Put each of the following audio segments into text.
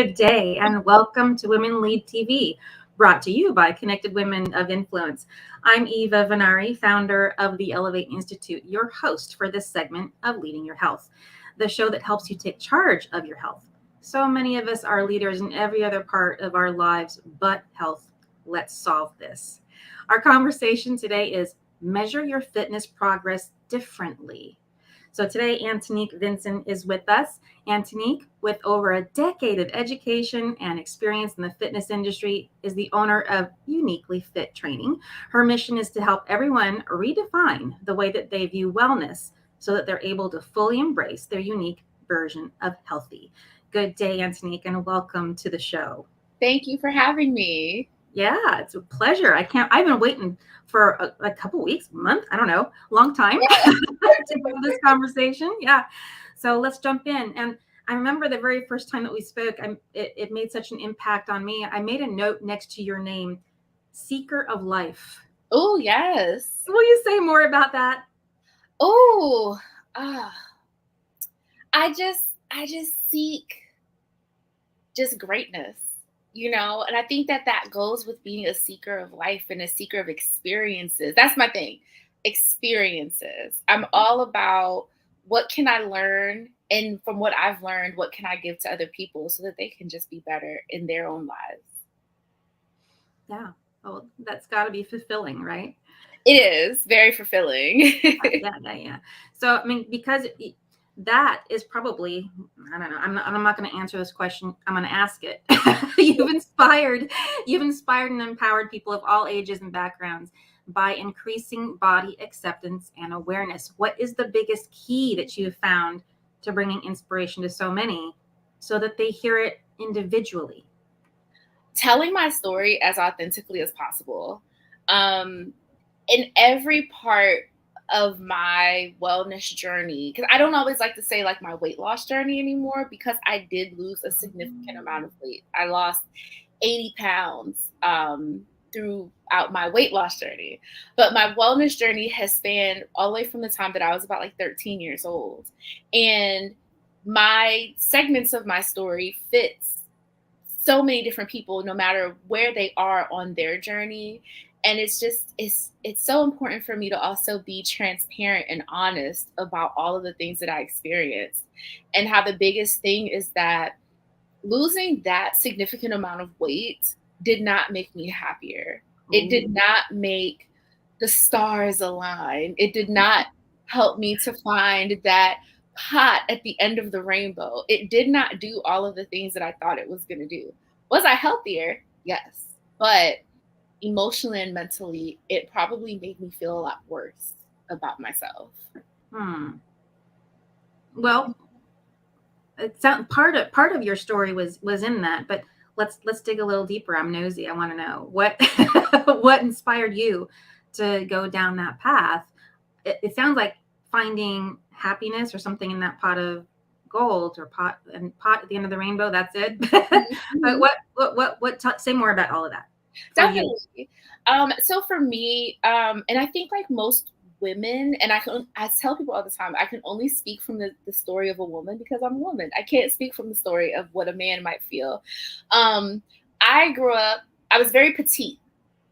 Good day and welcome to Women Lead TV, brought to you by Connected Women of Influence. I'm Eva Venari, founder of the Elevate Institute, your host for this segment of Leading Your Health, the show that helps you take charge of your health. So many of us are leaders in every other part of our lives but health. Let's solve this. Our conversation today is measure your fitness progress differently. So today, Antonique Vincent is with us. Antonique, with over a decade of education and experience in the fitness industry, is the owner of Uniquely Fit Training. Her mission is to help everyone redefine the way that they view wellness so that they're able to fully embrace their unique version of healthy. Good day, Antonique, and welcome to the show. Thank you for having me. Yeah, it's a pleasure. I've been waiting for a couple weeks, month, I don't know, long time to have this conversation. Yeah. So let's jump in. And I remember the very first time that we spoke, it made such an impact on me. I made a note next to your name, Seeker of Life. Oh, yes. Will you say more about that? Oh, I just seek just greatness, and I think that goes with being a seeker of life and a seeker of experiences. That's my thing. Experiences. I'm all about what can I learn, and from what I've learned, what can I give to other people so that they can just be better in their own lives. Yeah. Well, that's got to be fulfilling, right? It is very fulfilling. Yeah. So, I mean, because that is probably, I don't know, I'm not going to answer this question. I'm going to ask it. You've inspired and empowered people of all ages and backgrounds by increasing body acceptance and awareness. What is the biggest key that you've found to bringing inspiration to so many so that they hear it individually? Telling my story as authentically as possible. In every part of my wellness journey, because I don't always like to say like my weight loss journey anymore, because I did lose a significant amount of weight. I lost 80 pounds throughout my weight loss journey. But my wellness journey has spanned all the way from the time that I was about like 13 years old. And my segments of my story fits so many different people, no matter where they are on their journey. And it's so important for me to also be transparent and honest about all of the things that I experienced, and how the biggest thing is that losing that significant amount of weight did not make me happier. It did not make the stars align. It did not help me to find that pot at the end of the rainbow. It did not do all of the things that I thought it was going to do. Was I healthier? Yes. But emotionally and mentally, it probably made me feel a lot worse about myself. Well, it sounds part of your story was in that, but let's dig a little deeper. I'm nosy. I want to know what what inspired you to go down that path. It sounds like finding happiness or something in that pot of gold, or pot at the end of the rainbow. That's it. But say more about all of that. Definitely. So for me, and I think like most women, and I tell people all the time, I can only speak from the story of a woman because I'm a woman. I can't speak from the story of what a man might feel. I grew up, I was very petite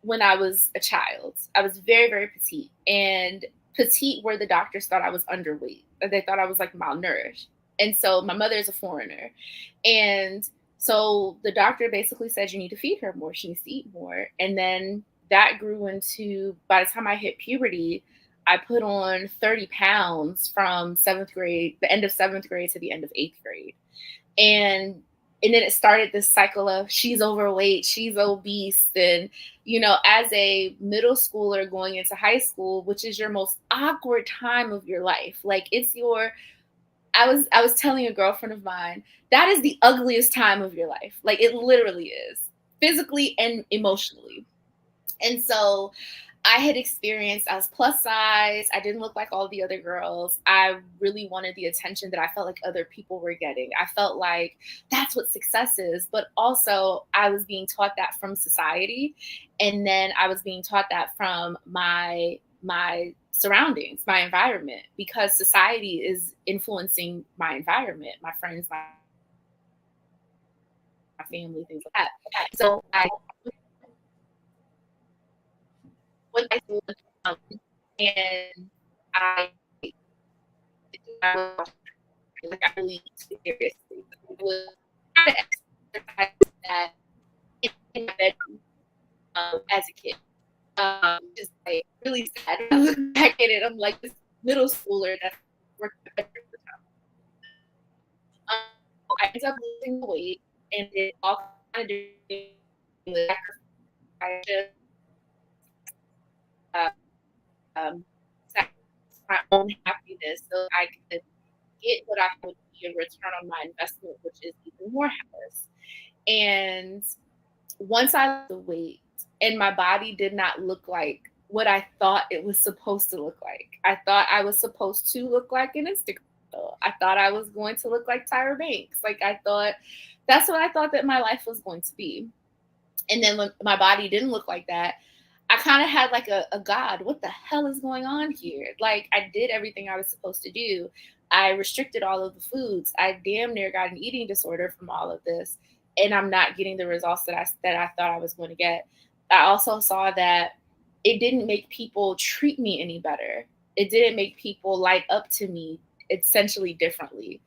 when I was a child. I was very, very petite, and petite where the doctors thought I was underweight. They thought I was like malnourished. And so my mother is a foreigner. And so the doctor basically said, you need to feed her more. She needs to eat more. And then that grew into, by the time I hit puberty, I put on 30 pounds from the end of seventh grade to the end of eighth grade. And then it started this cycle of she's overweight, she's obese. And, as a middle schooler going into high school, which is your most awkward time of your life, like I was telling a girlfriend of mine, that is the ugliest time of your life. Like it literally is, physically and emotionally. And so I had experienced, I was plus size. I didn't look like all the other girls. I really wanted the attention that I felt like other people were getting. I felt like that's what success is. But also I was being taught that from society. And then I was being taught that from my surroundings, my environment, because society is influencing my environment, my friends, my my family, things like that. So went to high school, and I like I really took it seriously. It was kind of exercise that in my bedroom as a kid. Just like really sad. When I look back at it, I'm like this middle schooler that's working at the time. I ended up losing weight, and it all kind of did with I just uh, sacrificed my own happiness so I could get what I would be in return on my investment, which is even more happiness. And once I lost the weight and my body did not look like what I thought it was supposed to look like. I thought I was supposed to look like an Instagram model. I thought I was going to look like Tyra Banks. Like I thought that's what I thought that my life was going to be. And then when my body didn't look like that, I kind of had like a God, what the hell is going on here? Like I did everything I was supposed to do. I restricted all of the foods. I damn near got an eating disorder from all of this. And I'm not getting the results that I thought I was going to get. I also saw that it didn't make people treat me any better. It didn't make people light up to me essentially differently.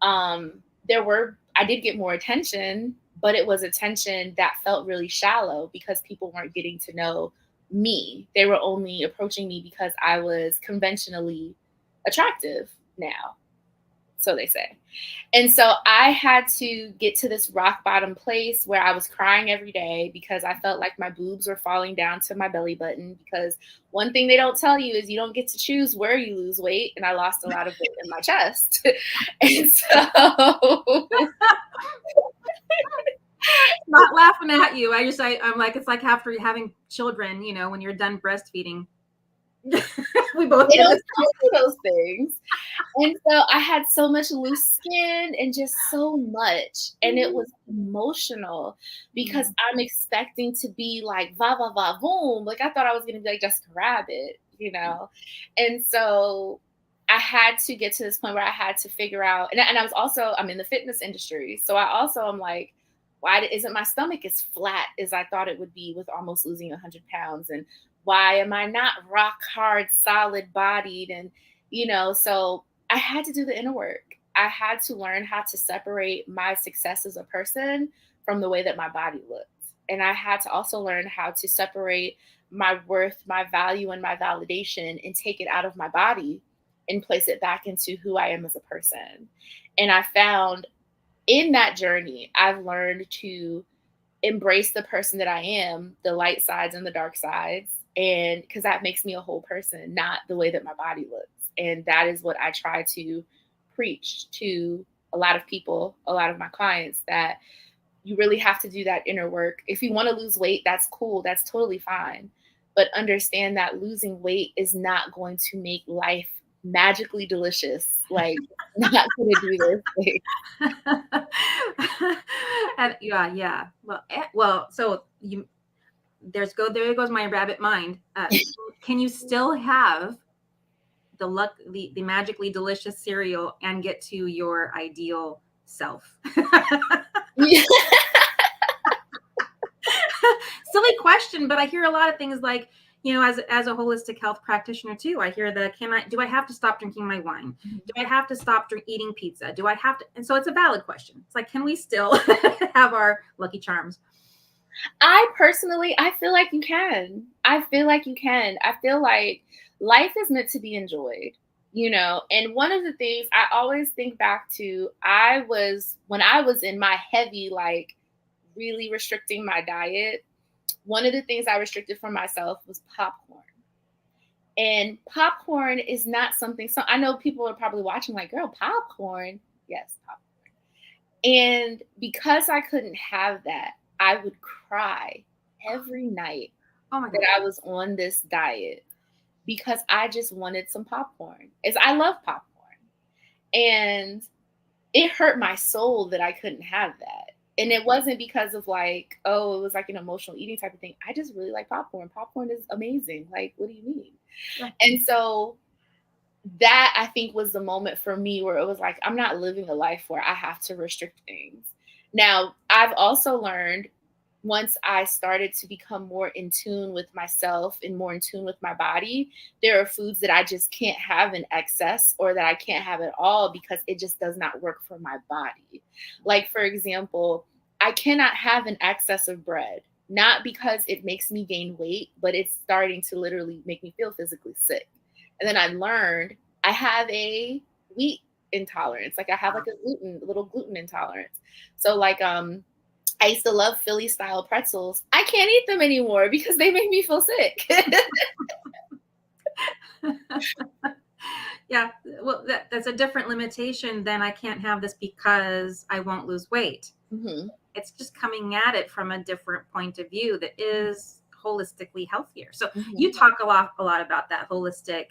I did get more attention, but it was attention that felt really shallow because people weren't getting to know me. They were only approaching me because I was conventionally attractive now, so they say. And so I had to get to this rock bottom place where I was crying every day because I felt like my boobs were falling down to my belly button. Because one thing they don't tell you is you don't get to choose where you lose weight. And I lost a lot of weight in my chest. And so Not laughing at you. I'm like, it's like after having children, you know, when you're done breastfeeding. We both they get don't this. tell you those things. And so I had so much loose skin and just so much. And it was emotional because I'm expecting to be like, va, va, va, boom. Like I thought I was going to be like Jessica Rabbit, you know? And so I had to get to this point where I had to figure out, and I was also, I'm in the fitness industry. So I also am like, why isn't my stomach as flat as I thought it would be with almost losing 100 pounds? And why am I not rock hard, solid bodied? And, you know, so I had to do the inner work. I had to learn how to separate my success as a person from the way that my body looked. And I had to also learn how to separate my worth, my value, and my validation and take it out of my body and place it back into who I am as a person. And I found in that journey, I've learned to embrace the person that I am, the light sides and the dark sides. And because that makes me a whole person, not the way that my body looks. And that is what I try to preach to a lot of people, a lot of my clients, that you really have to do that inner work. If you want to lose weight, that's cool. That's totally fine. But understand that losing weight is not going to make life magically delicious. Like, not going to do those things. And yeah. Well, so there goes my rabbit mind. Can you still have the magically delicious cereal and get to your ideal self? Yeah. Silly question, but I hear a lot of things like, you know, as a holistic health practitioner too, I hear do I have to stop drinking my wine? Do I have to stop eating pizza? Do I have to? And so it's a valid question. It's like, can we still have our Lucky Charms? I feel like you can. I feel like you can. I feel like life is meant to be enjoyed, you know? And one of the things I always think back to, when I was in my heavy, like really restricting my diet, one of the things I restricted for myself was popcorn. And popcorn is not something, so I know people are probably watching like, girl, popcorn. Yes, popcorn. And because I couldn't have that, I would cry every night Oh my God. that I was on this diet because I just wanted some popcorn. I love popcorn. And it hurt my soul that I couldn't have that. And it wasn't because of like, oh, it was like an emotional eating type of thing. I just really like popcorn. Popcorn is amazing. Like, what do you mean? Yeah. And so that I think was the moment for me where it was like, I'm not living a life where I have to restrict things. Now, I've also learned once I started to become more in tune with myself and more in tune with my body, there are foods that I just can't have in excess or that I can't have at all because it just does not work for my body. Like, for example, I cannot have an excess of bread, not because it makes me gain weight, but it's starting to literally make me feel physically sick. And then I learned I have a wheat intolerance. Like I have like a little gluten intolerance. So like I used to love Philly style pretzels. I can't eat them anymore because they make me feel sick. Yeah, well, that's a different limitation than I can't have this because I won't lose weight. Mhm. It's just coming at it from a different point of view that is holistically healthier. So you Mhm. talk a lot about that holistic,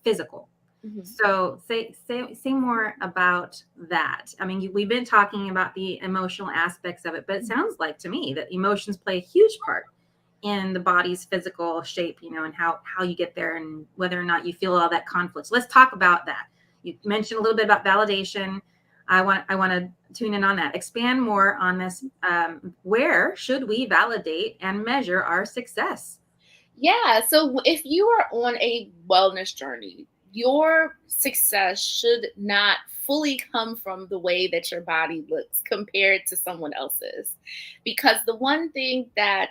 physical. Mhm. So say more about that. I mean, we've been talking about the emotional aspects of it, but it sounds like to me that emotions play a huge part in the body's physical shape, and how you get there and whether or not you feel all that conflict. So let's talk about that. You mentioned a little bit about validation. I want to tune in on that. Expand more on this. Where should we validate and measure our success? Yeah. So if you are on a wellness journey, your success should not fully come from the way that your body looks compared to someone else's. Because the one thing that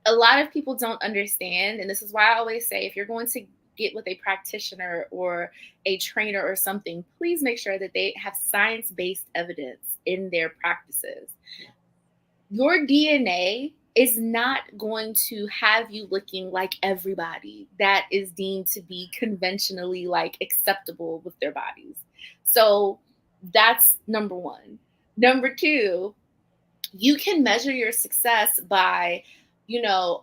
a lot of people don't understand, and this is why I always say if you're going to get with a practitioner or a trainer or something, please make sure that they have science based evidence in their practices. Your DNA is not going to have you looking like everybody that is deemed to be conventionally like acceptable with their bodies. So that's number one. Number two, you can measure your success by,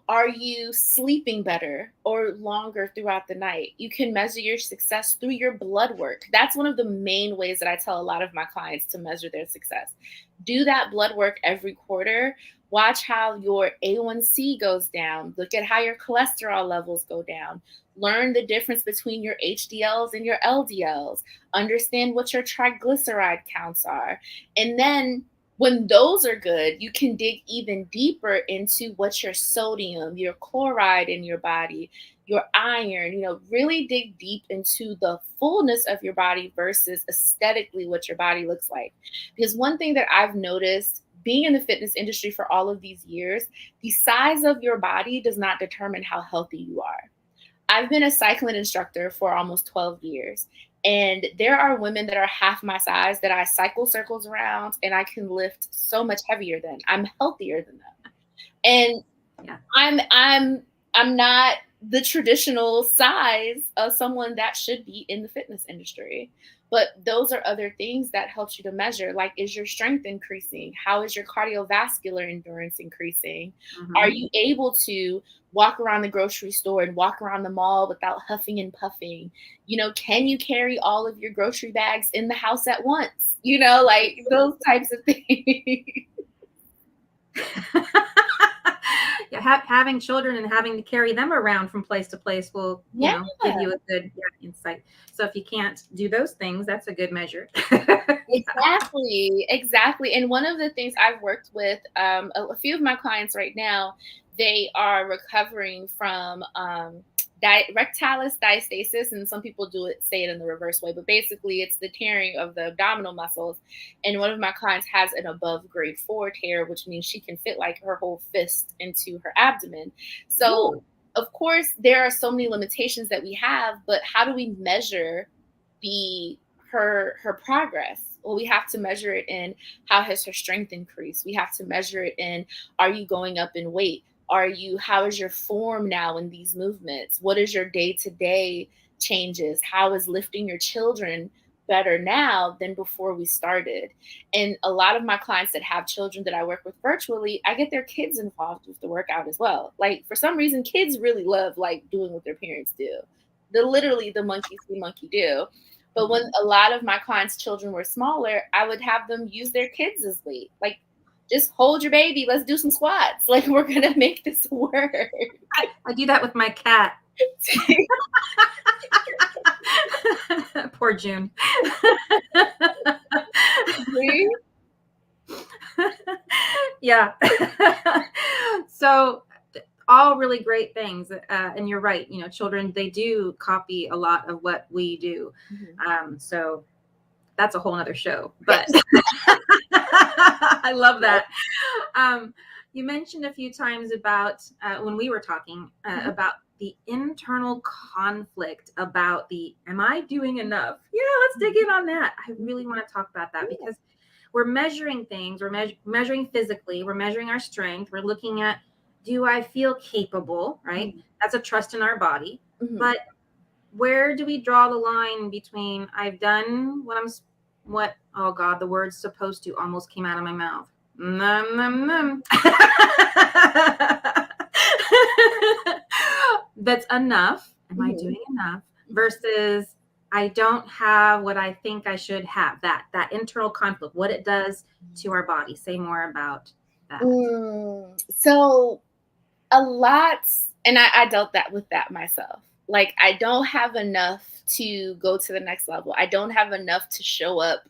are you sleeping better or longer throughout the night? You can measure your success through your blood work. That's one of the main ways that I tell a lot of my clients to measure their success. Do that blood work every quarter. Watch how your A1C goes down. Look at how your cholesterol levels go down. Learn the difference between your HDLs and your LDLs. Understand what your triglyceride counts are. And then when those are good, you can dig even deeper into what's your sodium, your chloride in your body, your iron, really dig deep into the fullness of your body versus aesthetically what your body looks like. Because one thing that I've noticed being in the fitness industry for all of these years, the size of your body does not determine how healthy you are. I've been a cycling instructor for almost 12 years. And there are women that are half my size that I cycle circles around and I can lift so much heavier than. I'm healthier than them. And Yeah. I'm not the traditional size of someone that should be in the fitness industry. But those are other things that helps you to measure. Like, is your strength increasing? How is your cardiovascular endurance increasing? Are Mhm. you able to walk around the grocery store and walk around the mall without huffing and puffing? Can you carry all of your grocery bags in the house at once? Like those types of things. Yeah, having children and having to carry them around from place to place will, Yeah. give you a good, yeah, insight. So if you can't do those things, that's a good measure. Exactly, exactly. And one of the things I've worked with a few of my clients right now, they are recovering from rectalis diastasis, and some people say it in the reverse way, but basically it's the tearing of the abdominal muscles. And one of my clients has an above grade 4 tear, which means she can fit like her whole fist into her abdomen. So Ooh. of course there are so many limitations that we have, but how do we measure the her progress? Well, we have to measure it in how has her strength increased. We have to measure it in, are you going up in weight? How is your form now in these movements? What is your day-to-day changes? How is lifting your children better now than before we started? And a lot of my clients that have children that I work with virtually, I get their kids involved with the workout as well. Like for some reason, kids really love like doing what their parents do. Literally the monkey see, monkey do. But when a lot of my clients' children were smaller, I would have them use their kids as weight. Like, just hold your baby. Let's do some squats. Like, we're going to make this work. I do that with my cat. Poor June. See? Yeah. So all really great things. And you're right. Children, they do copy a lot of what we do. Mhm. So that's a whole nother show, but Yes. I love Yes. that. Um, you mentioned a few times about when we were talking Mhm. about the internal conflict about am I doing enough? Yeah, let's dig in on that. I really want to talk about that Yeah. because we're measuring things. We're measuring physically. We're measuring our strength. We're looking at, do I feel capable? Right. Mhm. That's a trust in our body. Mhm. But where do we draw the line between I've done what, oh God, the word supposed to almost came out of my mouth. Num, num, num. That's enough. Am I Mhm. doing enough? Versus I don't have what I think I should have. That internal conflict, what it does to our body. Say more about that. So a lot, and I dealt that with that myself. Like, I don't have enough to go to the next level. I don't have enough to show up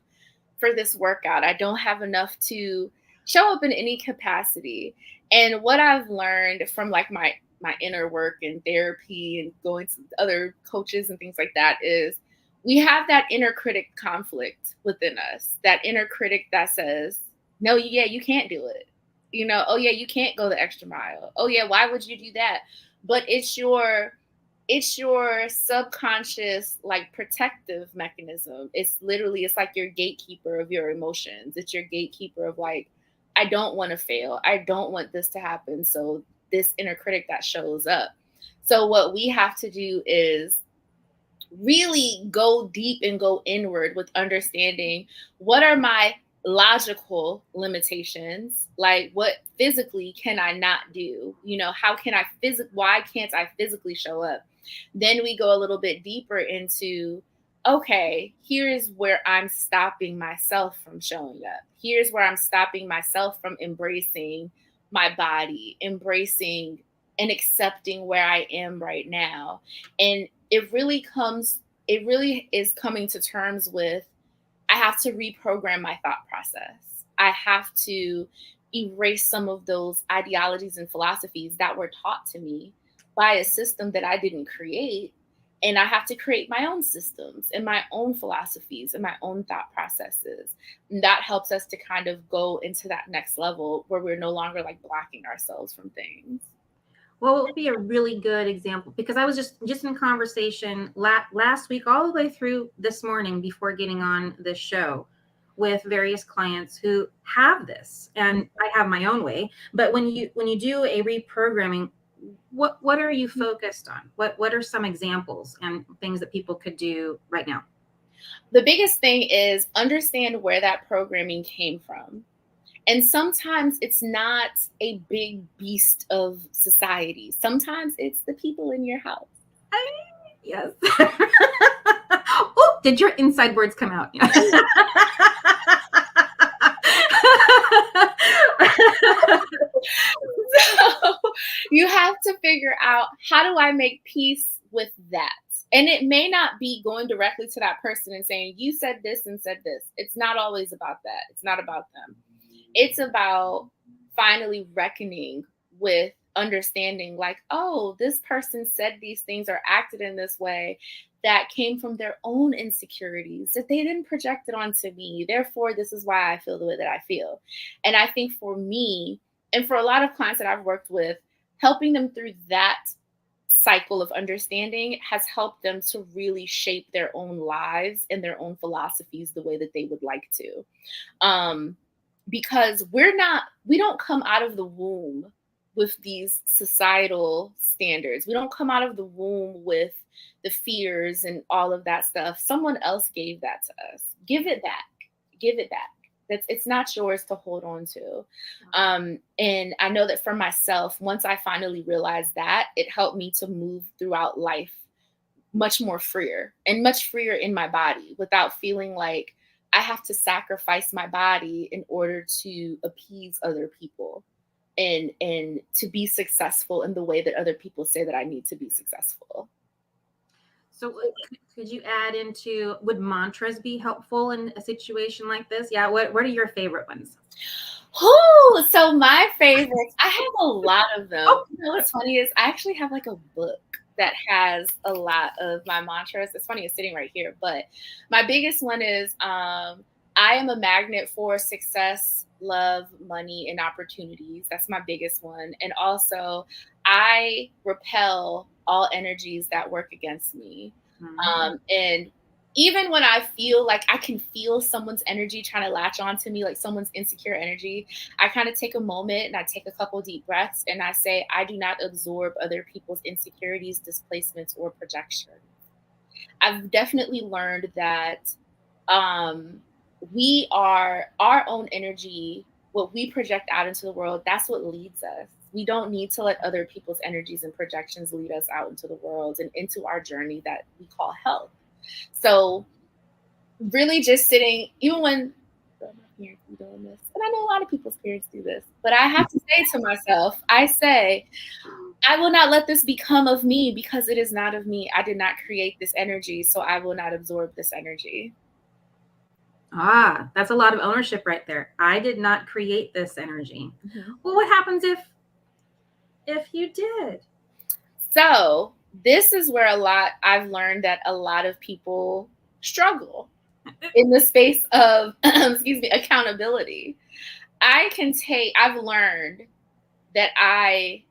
for this workout. I don't have enough to show up in any capacity. And what I've learned from like my inner work and therapy and going to other coaches and things like that is we have that inner critic conflict within us. That inner critic that says, "No, yeah, you can't do it." "Oh yeah, you can't go the extra mile. Oh yeah, why would you do that?" But it's your subconscious like protective mechanism. It's like your gatekeeper of your emotions. It's your gatekeeper of like, I don't want to fail. I don't want this to happen. So this inner critic that shows up. So what we have to do is really go deep and go inward with understanding what are my logical limitations, like what physically can I not do, how can I why can't I physically show up. Then we go a little bit deeper into, okay, here's where I'm stopping myself from showing up, here's where I'm stopping myself from embracing my body, embracing and accepting where I am right now. And it really is coming to terms with, I have to reprogram my thought process. I have to erase some of those ideologies and philosophies that were taught to me by a system that I didn't create. And I have to create my own systems and my own philosophies and my own thought processes. And that helps us to kind of go into that next level where we're no longer like blocking ourselves from things. Well, it would be a really good example because I was just in conversation last week all the way through this morning before getting on this show with various clients who have this, and I have my own way. But when you do a reprogramming, what are you focused on? What are some examples and things that people could do right now? The biggest thing is understand where that programming came from. And sometimes it's not a big beast of society. Sometimes it's the people in your house. Yes. Oh, did your inside words come out? So you have to figure out, how do I make peace with that? And it may not be going directly to that person and saying, you said this and said this. It's not always about that. It's not about them. It's about finally reckoning with understanding, like, oh, this person said these things or acted in this way that came from their own insecurities that they didn't project it onto me. Therefore, this is why I feel the way that I feel. And I think for me, and for a lot of clients that I've worked with, helping them through that cycle of understanding has helped them to really shape their own lives and their own philosophies the way that they would like to. Um, because we don't come out of the womb with these societal standards. We don't come out of the womb with the fears and all of that stuff. Someone else gave that to us. Give it back. Give it back. It's not yours to hold on to. And I know that for myself, once I finally realized that, it helped me to move throughout life much more freer and much freer in my body without feeling like I have to sacrifice my body in order to appease other people and to be successful in the way that other people say that I need to be successful. So could you add into, would mantras be helpful in a situation like this? Yeah. What are your favorite ones? Oh, so my favorites, I have a lot of them. Oh, You know what's funny is I actually have like a book that has a lot of my mantras. It's funny, it's sitting right here, but my biggest one is I am a magnet for success, love, money, and opportunities. That's my biggest one. And also, I repel all energies that work against me. And even when I feel like I can feel someone's energy trying to latch on to me, like someone's insecure energy, I kind of take a moment and I take a couple deep breaths and I say, I do not absorb other people's insecurities, displacements, or projections. I've definitely learned that um, we are our own energy, what we project out into the world, that's what leads us. We don't need to let other people's energies and projections lead us out into the world and into our journey that we call health. So really just sitting, even when my parents be doing this, and I know a lot of people's parents do this, but I have to say to myself, I say, I will not let this become of me because it is not of me. I did not create this energy, so I will not absorb this energy. Ah, that's a lot of ownership right there. I did not create this energy. Mm-hmm. Well, what happens if you did? So this is where I've learned that a lot of people struggle in the space of excuse me, accountability. I've learned that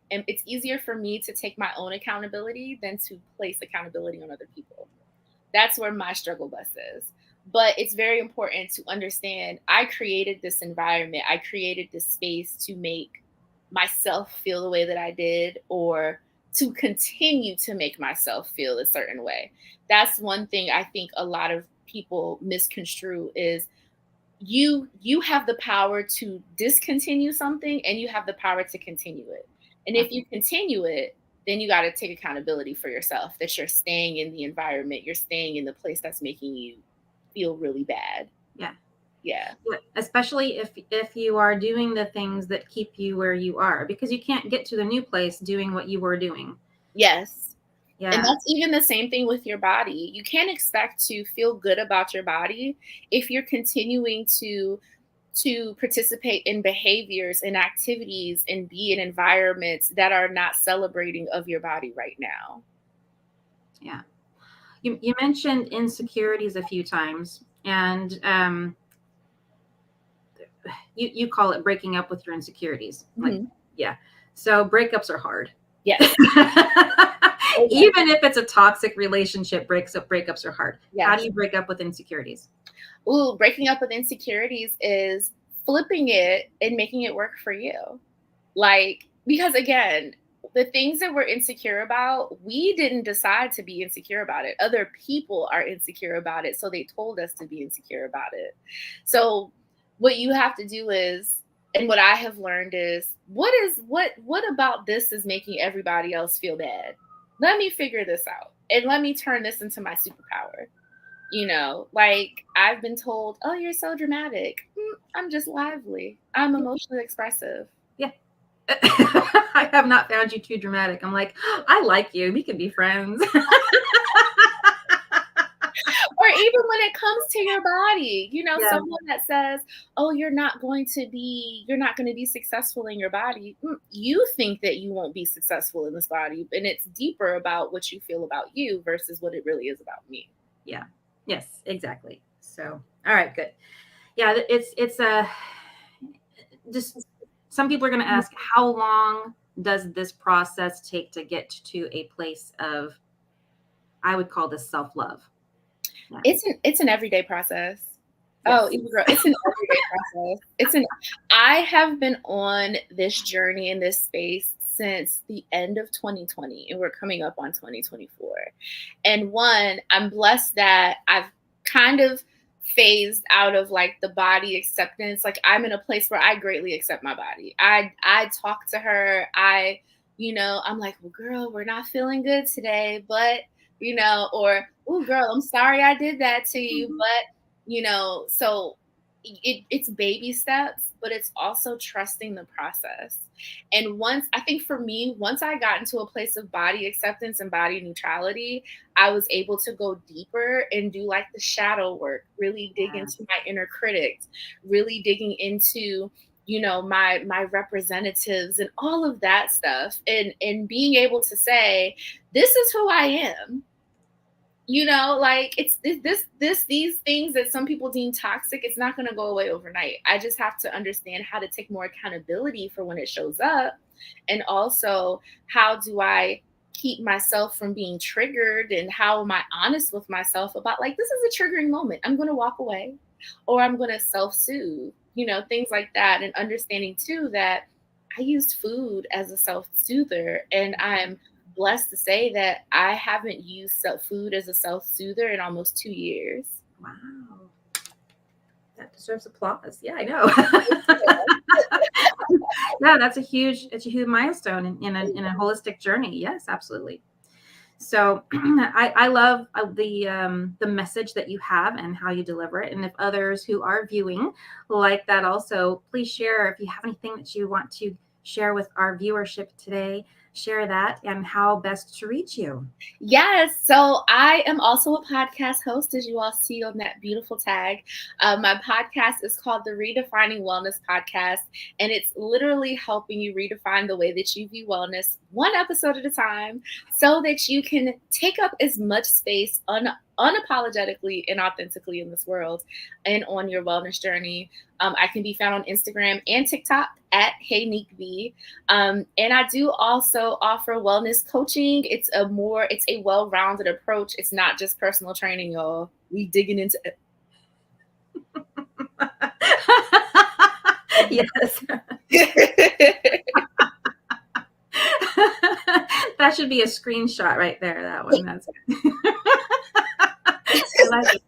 it's easier for me to take my own accountability than to place accountability on other people. That's where my struggle bus is. But it's very important to understand I created this environment. I created this space to make myself feel the way that I did, or to continue to make myself feel a certain way. That's one thing I think a lot of people misconstrue is you have the power to discontinue something and you have the power to continue it. And if you continue it, then you got to take accountability for yourself that you're staying in the environment, you're staying in the place that's making you feel really bad. Yeah. Yeah. Especially if you are doing the things that keep you where you are, because you can't get to the new place doing what you were doing. Yes. Yeah. And that's even the same thing with your body. You can't expect to feel good about your body if you're continuing to participate in behaviors and activities and be in environments that are not celebrating of your body right now. Yeah. You mentioned insecurities a few times, and you call it breaking up with your insecurities. Like, yeah. So breakups are hard. Yes. Even if it's a toxic relationship, breakups are hard. Yes. How do you break up with insecurities? Ooh, breaking up with insecurities is flipping it and making it work for you. Like, because again, the things that we're insecure about, we didn't decide to be insecure about it. Other people are insecure about it, so they told us to be insecure about it. So what you have to do is, and what I have learned is, what about this is making everybody else feel bad? Let me figure this out and let me turn this into my superpower. You know, like I've been told, oh, you're so dramatic. I'm just lively. I'm emotionally expressive. Yeah. I have not found you too dramatic. I'm like, I like you. We can be friends. Or even when it comes to your body, you know, Yeah. someone that says, oh, you're not going to be successful in your body. You think that you won't be successful in this body. And it's deeper about what you feel about you versus what it really is about me. Yeah. Yes, exactly. So, all right, good. Yeah, it's just some people are going to ask, how long does this process take to get to a place of, I would call this self-love? Yeah. It's an everyday process. Yes. Oh, Eva girl, it's an everyday process. I have been on this journey in this space since the end of 2020, and we're coming up on 2024. And I'm blessed that I've kind of phased out of like the body acceptance. Like I'm in a place where I greatly accept my body. I talk to her. I'm like, well, girl, we're not feeling good today, but or, oh, girl, I'm sorry I did that to you, but so it's baby steps, but it's also trusting the process. And I think for me, once I got into a place of body acceptance and body neutrality, I was able to go deeper and do like the shadow work, really dig Yeah. into my inner critics, really digging into my representatives and all of that stuff, and being able to say, this is who I am. Like these things that some people deem toxic, it's not going to go away overnight. I just have to understand how to take more accountability for when it shows up, and also how do I keep myself from being triggered, and how am I honest with myself about, like, this is a triggering moment, I'm going to walk away, or I'm going to self-soothe, things like that. And understanding too that I used food as a self-soother, and I'm blessed to say that I haven't used food as a self-soother in almost 2 years. Wow. That deserves applause. Yeah, I know. Yeah, it's a huge milestone in a holistic journey. Yes, absolutely. So I love the message that you have and how you deliver it. And if others who are viewing like that also, please share. If you have anything that you want to share with our viewership today, share that and how best to reach you. Yes. So I am also a podcast host, as you all see on that beautiful tag. My podcast is called the Redefining Wellness Podcast, and it's literally helping you redefine the way that you view wellness, one episode at a time, so that you can take up as much space unapologetically and authentically in this world and on your wellness journey. I can be found on Instagram and TikTok at HeyNeekV. And I do also offer wellness coaching. It's a well-rounded approach. It's not just personal training, y'all. We digging into it. Yes. That should be a screenshot right there. That one. That's good. I like it.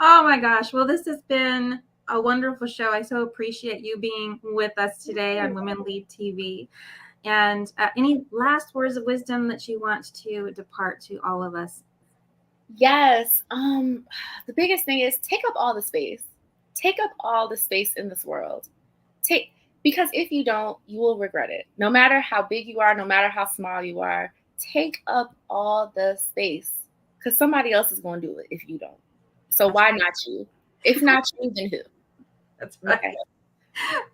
Oh my gosh. Well, this has been a wonderful show. I so appreciate you being with us today on Women Lead TV. And any last words of wisdom that you want to depart to all of us? Yes. The biggest thing is take up all the space. Take up all the space in this world. Because if you don't, you will regret it. No matter how big you are, no matter how small you are, take up all the space, because somebody else is going to do it if you don't. So why not you? If not you, then who? That's right. Okay.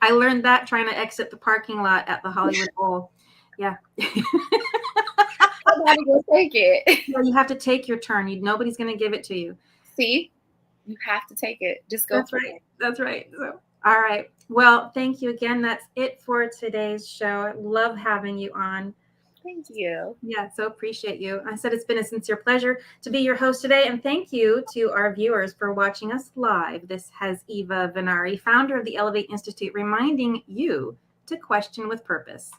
I learned that trying to exit the parking lot at the Hollywood Bowl. Yeah. Somebody go take it. Well, you have to take your turn. Nobody's going to give it to you. See, you have to take it. Just go. That's right. It. That's right. So, all right. Well, thank you again. That's it for today's show. I love having you on. Thank you. Yeah, so appreciate you. I said it's been a sincere pleasure to be your host today. And thank you to our viewers for watching us live. This has Eva Venari, founder of the Elevate Institute, reminding you to question with purpose.